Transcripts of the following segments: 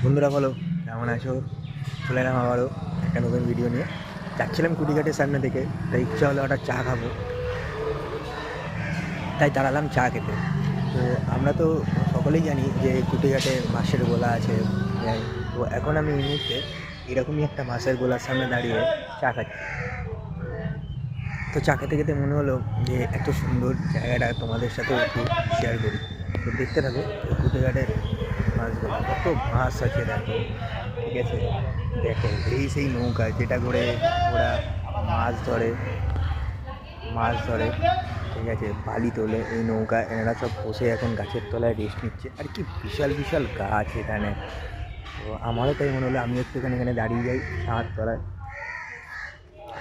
বন্ধুরা বলো কেমন আছো? চলে এলাম আবারও একটা নতুন ভিডিও নিয়ে। যাচ্ছিলাম কুটিঘাটের সামনে থেকে, তাই ইচ্ছা হলো একটা চা খাবো, তাই দাঁড়ালাম চা খেতে। তো আমরা তো সকলেই জানি যে কুটিঘাটে মাছের গোলা আছে। তো এখন আমি এই মুহূর্তে এরকমই একটা মাছের গোলার সামনে দাঁড়িয়ে চা খাচ্ছি। তো চা খেতে খেতে মনে হলো যে এত সুন্দর জায়গাটা তোমাদের সাথেও একটু শেয়ার করি। তো দেখতে থাকো কুটিঘাটের মাছগুলো, কত মাছ আছে দেখো। ঠিক আছে, দেখো এই সেই নৌকা যেটা করে ওরা মাছ ধরে মাছ ধরে ঠিক আছে, বালি তোলে এই নৌকা। এনারা সব বসে এখন গাছের তলায় রেস্ট নিচ্ছে, আর কি বিশাল বিশাল গাছ এখানে। তো আমারও তাই মনে হলো আমি একটুখানি এখানে দাঁড়িয়ে যাই ছাঁয়ার তলায়।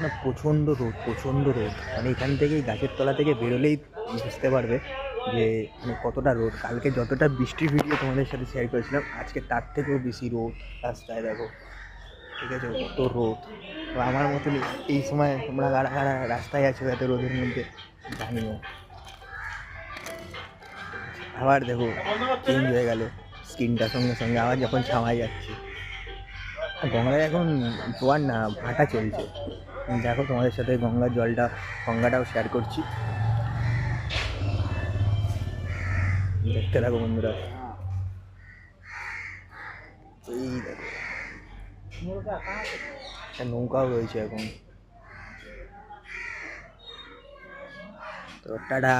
না, প্রচণ্ড রোদ, প্রচণ্ড রোদ। মানে এখান থেকেই গাছের তলা থেকে বেরোলেই বুঝতে পারবে যে মানে কতটা রোদ। কালকে যতটা বৃষ্টির ভিডিও তোমাদের সাথে শেয়ার করেছিলাম, আজকে তার থেকেও বেশি রোদ রাস্তায় দেখো। ঠিক আছে, কত রোদ। তো আমার মতন এই সময় তোমরা কারা কারা রাস্তায় আছো এত রোদের মধ্যে জানিও। আবার দেখো চেঞ্জ হয়ে গেল স্কিনটার সঙ্গে সঙ্গে, আবার যখন ছাওয়ায় যাচ্ছে। গঙ্গায় এখন জোয়ার না, ভাটা চলছে। দেখো তোমাদের সাথে গঙ্গাটাও শেয়ার করছি, দেখতে থাকো বন্ধুরা। এই দেখো একটা নৌকাও রয়েছে এখন। তো টাটা।